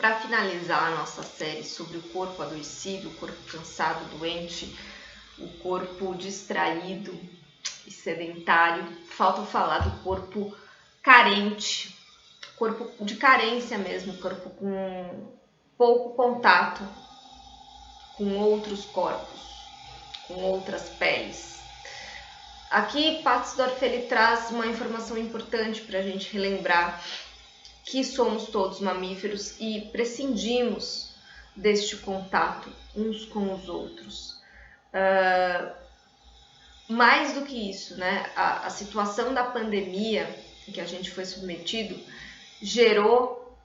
para finalizar a nossa série sobre o corpo adoecido, o corpo cansado, doente, o corpo distraído e sedentário, falta falar do corpo carente, corpo de carência mesmo, corpo com pouco contato com outros corpos, com outras peles. Aqui, Patzdorf ele traz uma informação importante para a gente relembrar que somos todos mamíferos e prescindimos deste contato uns com os outros. Mais do que isso, né? A situação da pandemia em que a gente foi submetido gerou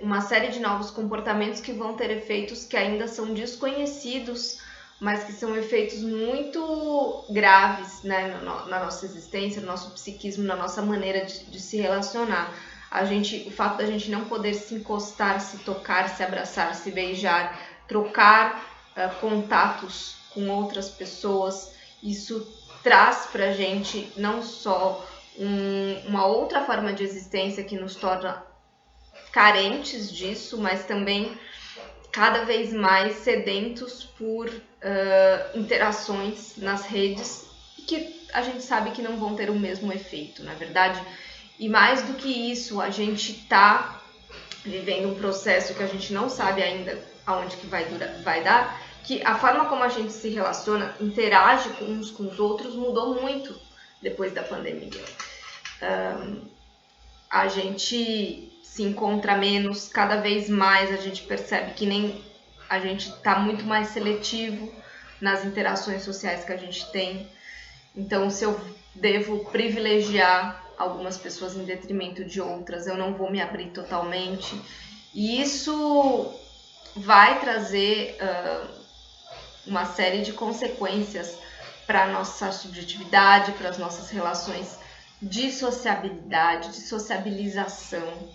uma série de novos comportamentos que vão ter efeitos que ainda são desconhecidos, mas que são efeitos muito graves, né, na nossa existência, no nosso psiquismo, na nossa maneira de se relacionar. O fato da gente não poder se encostar, se tocar, se abraçar, se beijar, trocar contatos com outras pessoas, isso traz pra gente não só uma outra forma de existência que nos torna carentes disso, mas também cada vez mais sedentos por interações nas redes que a gente sabe que não vão ter o mesmo efeito, na verdade. E mais do que isso, a gente está vivendo um processo que a gente não sabe ainda aonde que vai dar, que a forma como a gente se relaciona, interage uns com os outros, mudou muito depois da pandemia. A gente se encontra menos, cada vez mais a gente percebe que nem a gente está muito mais seletivo nas interações sociais que a gente tem. Então, se eu devo privilegiar algumas pessoas em detrimento de outras, eu não vou me abrir totalmente. E isso vai trazer uma série de consequências para a nossa subjetividade, para as nossas relações de sociabilidade, de sociabilização,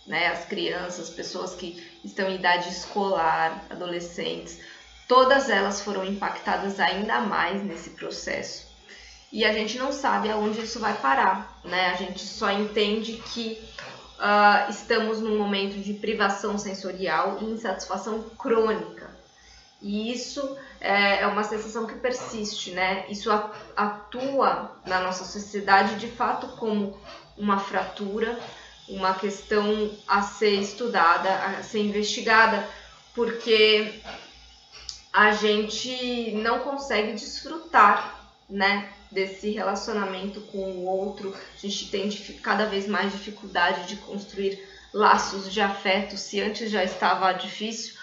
né? As crianças, pessoas que estão em idade escolar, adolescentes, todas elas foram impactadas ainda mais nesse processo. E a gente não sabe aonde isso vai parar, né? A gente só entende que estamos num momento de privação sensorial e insatisfação crônica. E isso é uma sensação que persiste, né? Isso atua na nossa sociedade de fato como uma fratura, uma questão a ser estudada, a ser investigada, porque a gente não consegue desfrutar, né, desse relacionamento com o outro. A gente tem cada vez mais dificuldade de construir laços de afeto. Se antes já estava difícil,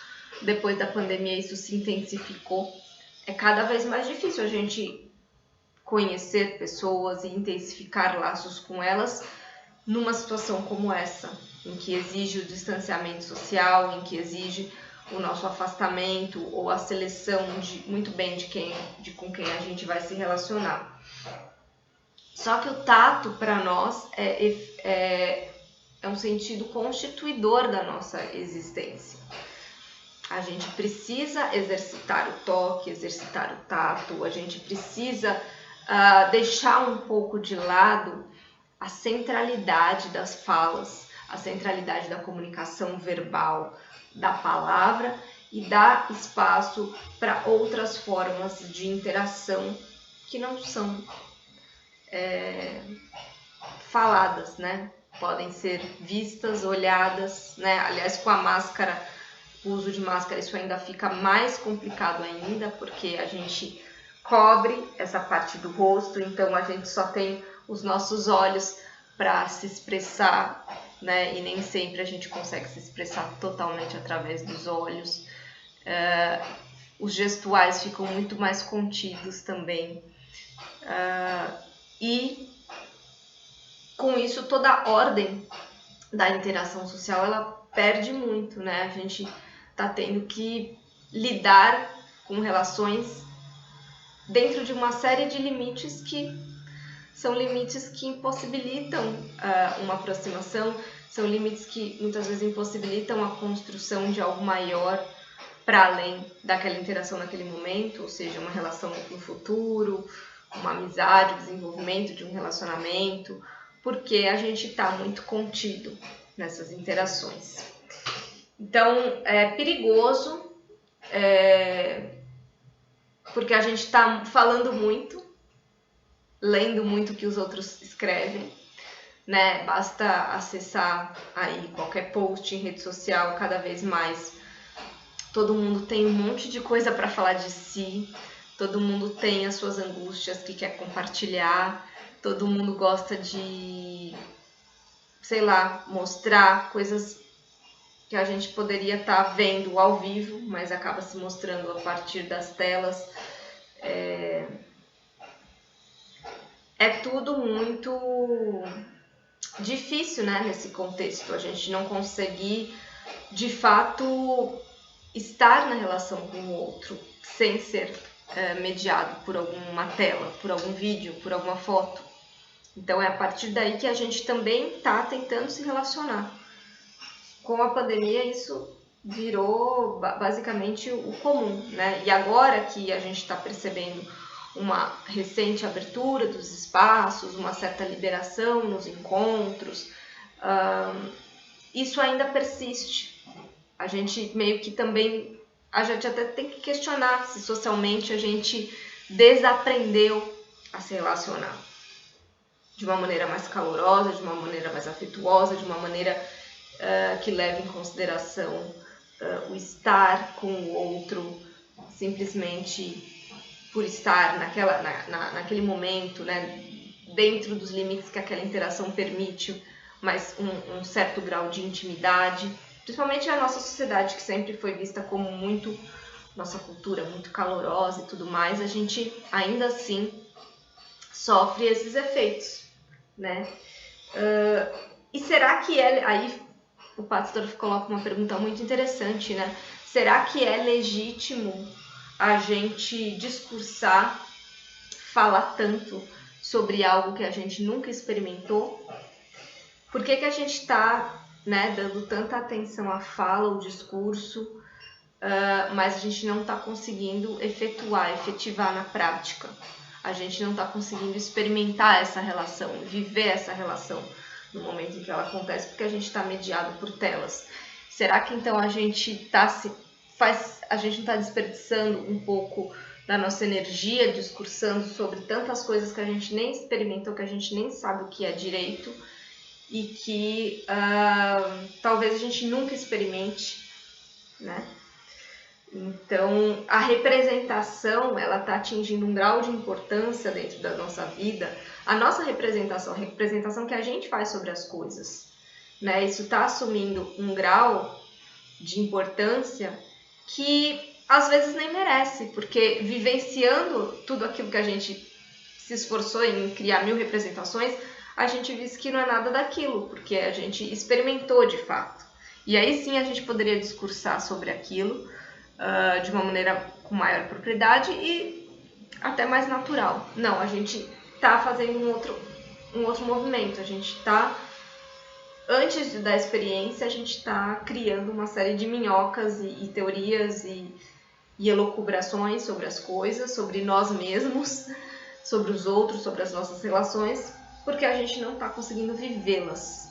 depois da pandemia isso se intensificou. É cada vez mais difícil a gente conhecer pessoas e intensificar laços com elas numa situação como essa, em que exige o distanciamento social, em que exige o nosso afastamento ou a seleção muito bem com quem a gente vai se relacionar. Só que o tato, para nós, é um sentido constituidor da nossa existência. A gente precisa exercitar o toque, exercitar o tato, a gente precisa deixar um pouco de lado a centralidade das falas, a centralidade da comunicação verbal, da palavra, e dar espaço para outras formas de interação que não são faladas, né? Podem ser vistas, olhadas, né? Aliás, com a máscara, o uso de máscara, isso ainda fica mais complicado ainda, porque a gente cobre essa parte do rosto, então a gente só tem os nossos olhos para se expressar, né? E nem sempre a gente consegue se expressar totalmente através dos olhos. Os gestuais ficam muito mais contidos também. E com isso toda a ordem da interação social ela perde muito, né? A gente está tendo que lidar com relações dentro de uma série de limites que são limites que impossibilitam uma aproximação, são limites que muitas vezes impossibilitam a construção de algo maior para além daquela interação naquele momento, ou seja, uma relação no futuro, uma amizade, o desenvolvimento de um relacionamento, porque a gente está muito contido nessas interações. Então, é perigoso, porque a gente está falando muito, lendo muito o que os outros escrevem, né? Basta acessar aí qualquer post em rede social, cada vez mais todo mundo tem um monte de coisa para falar de si, todo mundo tem as suas angústias que quer compartilhar, todo mundo gosta de, sei lá, mostrar coisas que a gente poderia estar vendo ao vivo, mas acaba se mostrando a partir das telas. É tudo muito difícil, né, nesse contexto, a gente não conseguir, de fato, estar na relação com o outro sem ser mediado por alguma tela, por algum vídeo, por alguma foto. Então é a partir daí que a gente também está tentando se relacionar. Com a pandemia isso virou basicamente o comum, né? E agora que a gente está percebendo uma recente abertura dos espaços, uma certa liberação nos encontros, isso ainda persiste. A gente meio que também, a gente até tem que questionar se socialmente a gente desaprendeu a se relacionar de uma maneira mais calorosa, de uma maneira mais afetuosa, de uma maneira que leve em consideração o estar com o outro simplesmente por estar naquele momento, né, dentro dos limites que aquela interação permite, mas um certo grau de intimidade, principalmente a nossa sociedade que sempre foi vista como muito, nossa cultura muito calorosa e tudo mais, a gente ainda assim sofre esses efeitos, né? E será que aí o pastor coloca uma pergunta muito interessante, né? Será que é legítimo a gente discursar, falar tanto sobre algo que a gente nunca experimentou? Por que a gente está, né, dando tanta atenção à fala, ao discurso, mas a gente não está conseguindo efetivar na prática? A gente não está conseguindo experimentar essa relação, viver essa relação no momento em que ela acontece, porque a gente está mediado por telas. Será que então a gente a gente não está desperdiçando um pouco da nossa energia discursando sobre tantas coisas que a gente nem experimentou, que a gente nem sabe o que é direito e que talvez a gente nunca experimente, né? Então, a representação, ela está atingindo um grau de importância dentro da nossa vida. A nossa representação, a representação que a gente faz sobre as coisas, né? Isso está assumindo um grau de importância que às vezes nem merece, porque vivenciando tudo aquilo que a gente se esforçou em criar 1000 representações, a gente viu que não é nada daquilo, porque a gente experimentou de fato. E aí sim a gente poderia discursar sobre aquilo de uma maneira com maior propriedade e até mais natural. Não, a gente está fazendo um outro movimento, a gente está, antes da experiência, a gente está criando uma série de minhocas e teorias e elucubrações sobre as coisas, sobre nós mesmos, sobre os outros, sobre as nossas relações, porque a gente não está conseguindo vivê-las,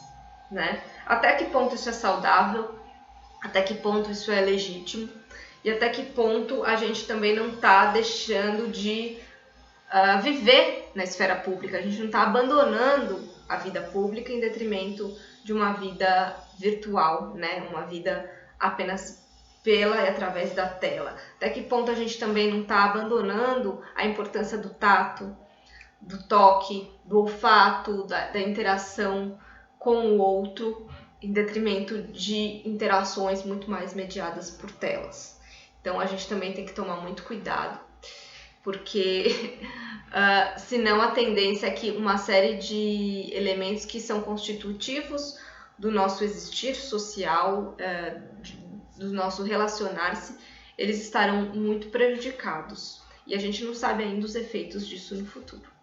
né? Até que ponto isso é saudável? Até que ponto isso é legítimo? E até que ponto a gente também não está deixando de viver na esfera pública? A gente não está abandonando a vida pública em detrimento de uma vida virtual, né? Uma vida apenas pela e através da tela. Até que ponto a gente também não está abandonando a importância do tato, do toque, do olfato, da interação com o outro, em detrimento de interações muito mais mediadas por telas. Então a gente também tem que tomar muito cuidado, porque senão a tendência é que uma série de elementos que são constitutivos do nosso existir social, do nosso relacionar-se, eles estarão muito prejudicados. E a gente não sabe ainda os efeitos disso no futuro.